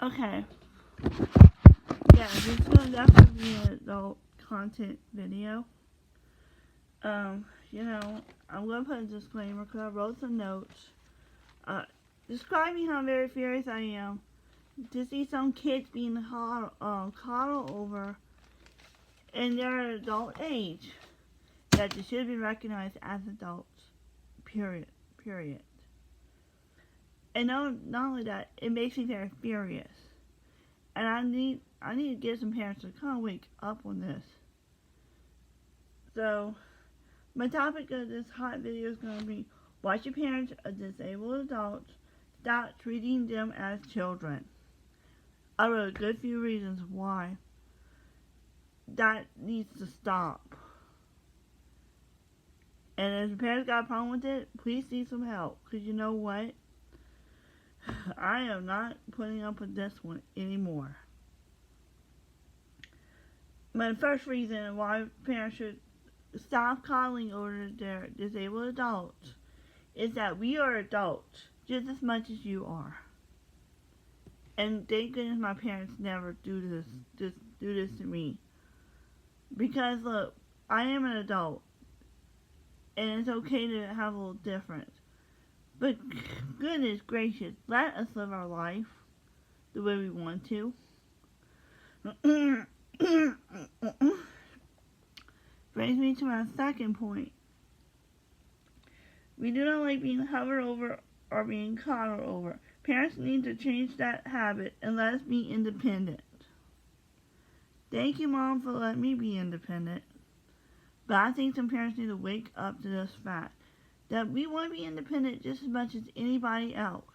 Okay. Yeah, this is gonna definitely be an adult content video. You know, I'm gonna put a disclaimer because I wrote some notes. Describing how very furious I am to see some kids being coddled over in their adult age that they should be recognized as adults. Period. Period. And not only that, it makes me very furious. And I need to get some parents to kind of wake up on this. So my topic of this hot video is going to be watch your parents of disabled adults stop treating them as children. I wrote a good few reasons why that needs to stop. And if your parents got a problem with it, please seek some help. Because you know what? I am not putting up with this one anymore. My first reason why parents should stop coddling over their disabled adults is that we are adults just as much as you are. And thank goodness my parents never do this to me. Because look, I am an adult. And it's okay to have a little difference. But goodness gracious, let us live our life the way we want to. Brings me to my second point. We do not like being hovered over or being coddled over. Parents need to change that habit and let us be independent. Thank you, Mom, for letting me be independent. But I think some parents need to wake up to this fact that we want to be independent just as much as anybody else.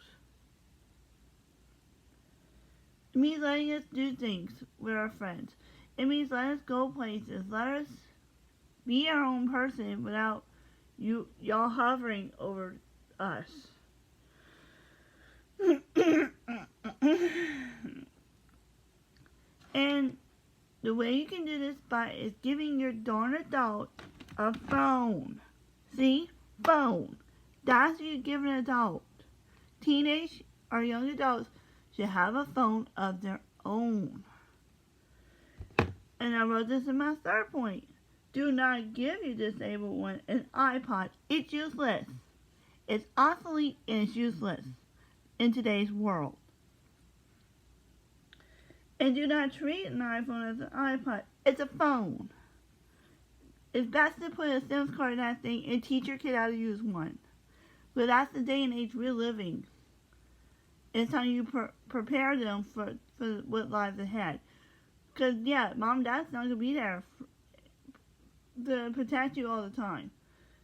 It means letting us do things with our friends. It means let us go places. Let us be our own person without y'all hovering over us. And the way you can do this is giving your darn adult a phone. See? Phone. That's what you give an adult. Teenage or young adults should have a phone of their own. And I wrote this in my third point. Do not give your disabled one an iPod. It's useless. It's obsolete and it's useless in today's world. And do not treat an iPhone as an iPod. It's a phone. It's best to put a SIM card in that thing and teach your kid how to use one. But that's the day and age we're living. It's how you prepare them for what lies ahead. Because, yeah, Mom and Dad's not going to be there to protect you all the time.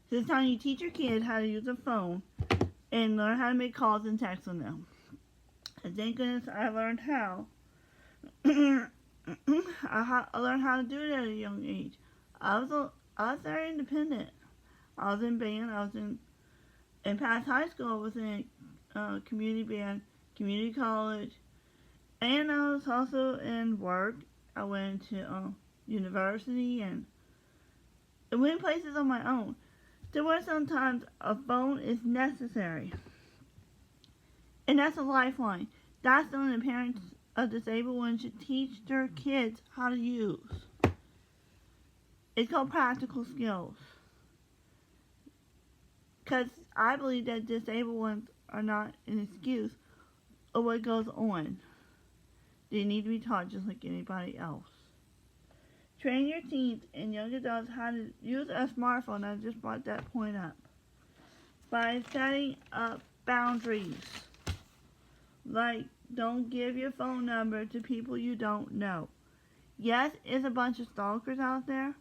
So it's time you teach your kid how to use a phone and learn how to make calls and text on them. And thank goodness I learned how. I learned how to do it at a young age. I was very independent. I was in band. I was in past high school. I was in community band, community college, and I was also in work. I went to university and went places on my own. There were sometimes a phone is necessary, and that's a lifeline. That's something the parents of disabled ones should teach their kids how to use. It's called practical skills. Because I believe that disabled ones are not an excuse of what goes on. They need to be taught just like anybody else. Train your teens and young adults how to use a smartphone. I just brought that point up. By setting up boundaries. Like, don't give your phone number to people you don't know. Yes, it's a bunch of stalkers out there.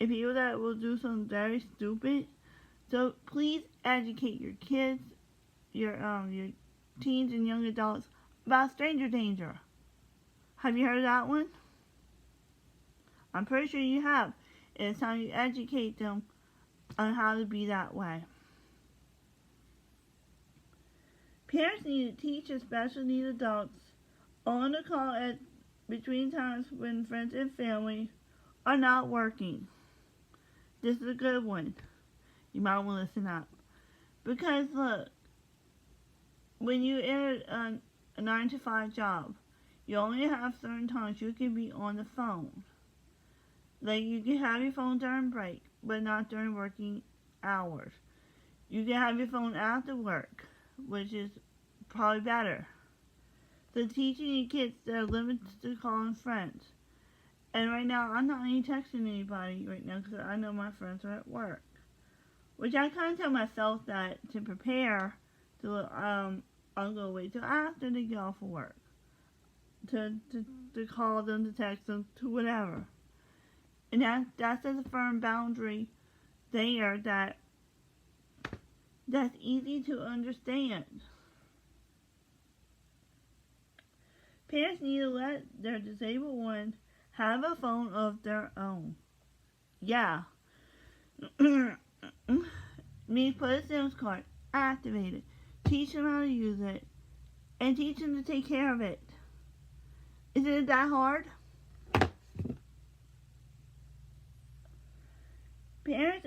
And people that will do something very stupid. So please educate your kids, your teens and young adults about stranger danger. Have you heard of that one? I'm pretty sure you have. It's time you educate them on how to be that way. Parents need to teach special needs adults on the call at between times when friends and family are not working. This is a good one. You might want to listen up. Because look, when you enter a 9-to-5 job, You only have certain times you can be on the phone. Like you can have your phone during break, but not during working hours. You can have your phone after work, which is probably better. So teaching your kids they're limited to calling friends. And right now, I'm not even texting anybody right now because I know my friends are at work. Which I kind of tell myself that to prepare to I'll go wait till after they get off of work to call them, to text them, to whatever. And that's a firm boundary there that's easy to understand. Parents need to let their disabled ones have a phone of their own. Yeah. Means put a SIM card, activate it, teach them how to use it, and teach them to take care of it. Isn't it that hard? Parents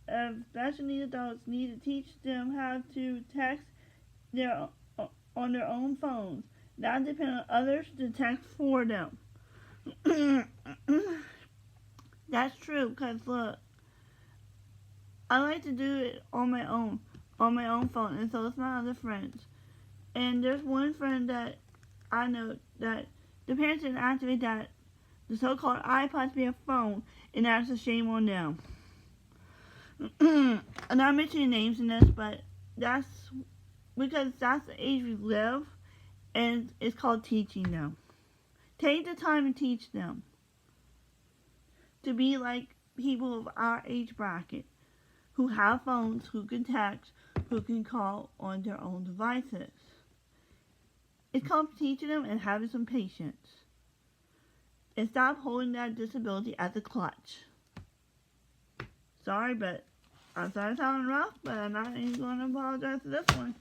of special needs adults need to teach them how to text on their own phones, not depend on others to text for them. That's true, because look, I like to do it on my own phone, and so it's my other friends. And there's one friend that I know that the parents didn't activate that the so-called iPod to be a phone, and that's a shame on them. I'm not mentioning names in this, but that's because that's the age we live, and it's called teaching them. Take the time to teach them to be like people of our age bracket who have phones, who can text, who can call on their own devices. It's called teaching them and having some patience. And stop holding that disability as a clutch. Sorry, but I'm sorry it sounded rough, but I'm not even going to apologize for this one.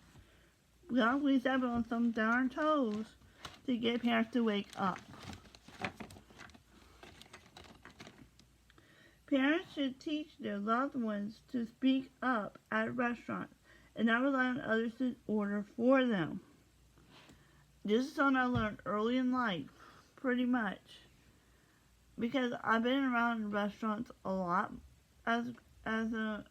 We step on some darn toes to get parents to wake up. Parents should teach their loved ones to speak up at restaurants and not rely on others to order for them. This is something I learned early in life, pretty much. Because I've been around restaurants a lot as a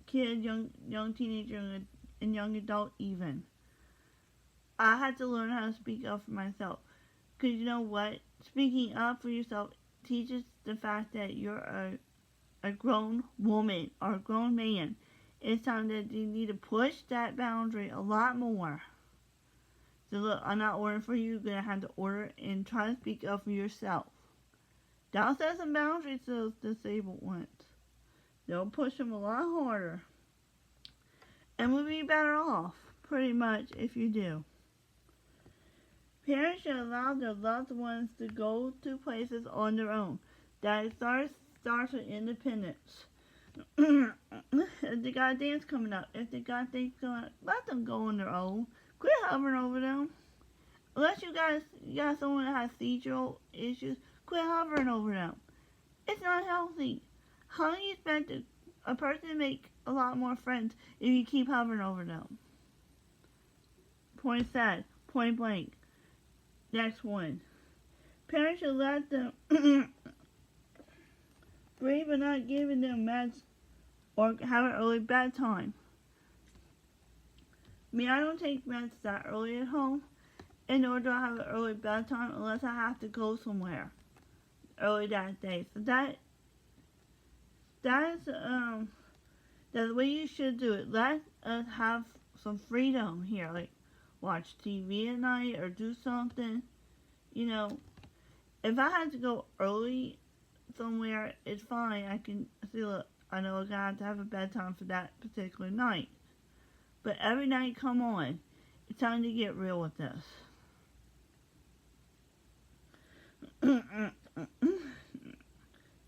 kid, young teenager, and young adult even. I had to learn how to speak up for myself. Because you know what? Speaking up for yourself teaches the fact that you're a grown woman or a grown man. It's time that you need to push that boundary a lot more. So look, I'm not ordering for you. You're going to have to order and try to speak up for yourself. That'll set some boundaries to those disabled ones. They'll push them a lot harder. And we'll be better off, pretty much, if you do. Parents should allow their loved ones to go to places on their own. That starts with independence. If they got a dance coming up, if they got things coming up, let them go on their own. Quit hovering over them. Unless you got someone that has seizure issues, quit hovering over them. It's not healthy. How do you expect a person to make a lot more friends if you keep hovering over them? Point said. Point blank. Next one. Parents should let them breathe but not giving them meds or have an early bedtime. I don't take meds that early at home, and nor do I have an early bedtime unless I have to go somewhere early that day. So that's the way you should do it. Let us have some freedom here, like watch TV at night or do something. You know, if I had to go early somewhere, it's fine. I can see, look, I know I got to have a bedtime for that particular night. But every night, come on. It's time to get real with this.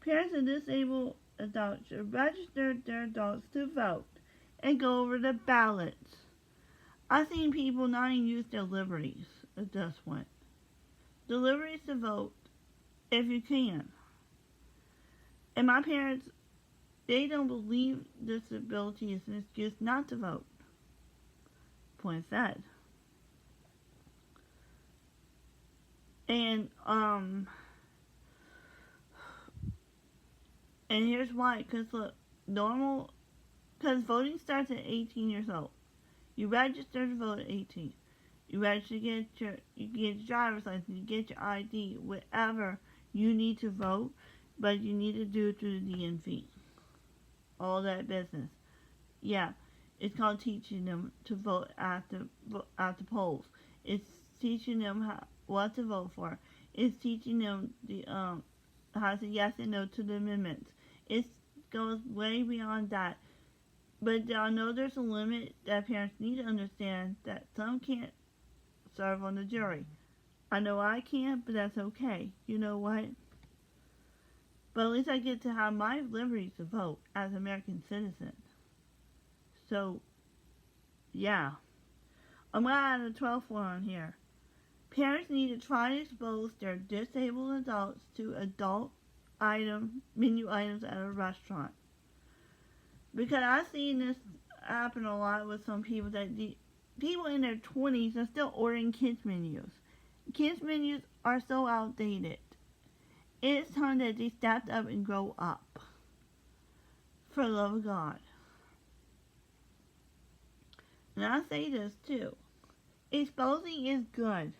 Parents of disabled adults should register their adults to vote and go over the ballots. I've seen people not even use their liberties at this point. The liberties to vote if you can. And my parents, they don't believe disability is an excuse not to vote. Point said. And and here's why. Because look, because voting starts at 18 years old. You register to vote at 18. You register to you get your driver's license, you get your ID, whatever you need to vote, but you need to do it through the DMV. All that business. Yeah, it's called teaching them to vote at the polls. It's teaching them what to vote for. It's teaching them how to say yes and no to the amendments. It goes way beyond that. But I know there's a limit that parents need to understand, that some can't serve on the jury. I know I can't, but that's okay. You know what? But at least I get to have my liberty to vote as an American citizen. So, yeah. I'm going to add a 12th one on here. Parents need to try to expose their disabled adults to adult menu items at a restaurant. Because I've seen this happen a lot with some people, that people in their 20s are still ordering kids menus. Kids menus are so outdated. It's time that they step up and grow up. For the love of God. And I say this too. Exposing is good.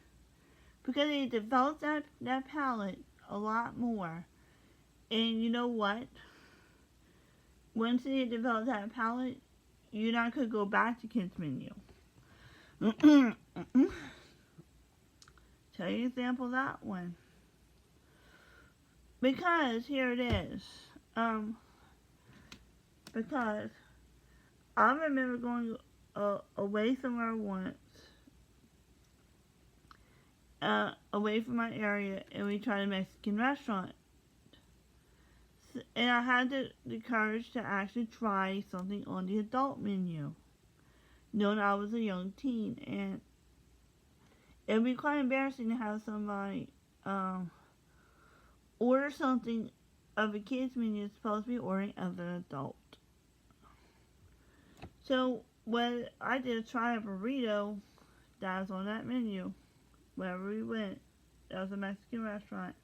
Because it develops that palate a lot more. And you know what? Once they develop that palate, you're not going to go back to kids menu. Tell you an example of that one. Because, here it is. Because I remember going away somewhere once, away from my area, and we tried a Mexican restaurant. And I had the courage to actually try something on the adult menu, knowing I was a young teen. And it would be quite embarrassing to have somebody order something of a kid's menu that's supposed to be ordering of an adult. So when I did try a burrito that was on that menu, wherever we went, that was a Mexican restaurant,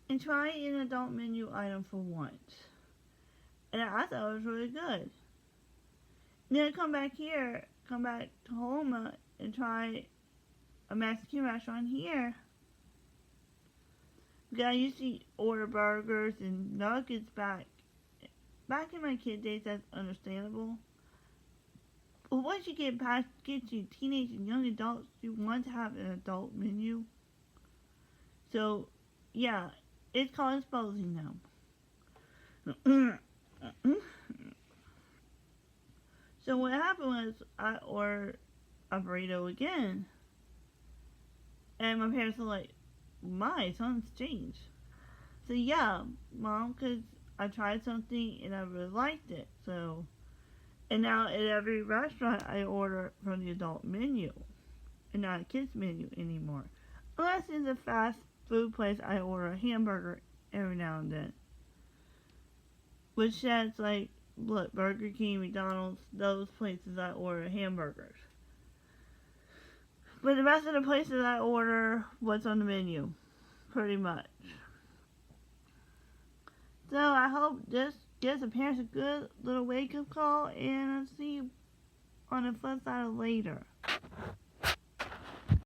and try an adult menu item for once. And I thought it was really good. And then come back to Houma and try a Mexican restaurant here. Because I used to order burgers and nuggets back in my kid days. That's understandable. But once you get to teenage and young adults, you want to have an adult menu. So, yeah, it's called exposing them. So what happened was, I ordered a burrito again. And my parents were like, my son's changed. So yeah, Mom, because I tried something and I really liked it. So, and now at every restaurant I order from the adult menu and not a kids menu anymore. Unless it's a fast food place, I order a hamburger every now and then. Which that's like, look, Burger King, McDonald's, those places I order hamburgers. But the rest of the places I order what's on the menu, pretty much. So I hope this gives the parents a good little wake-up call, and I'll see you on the flip side later.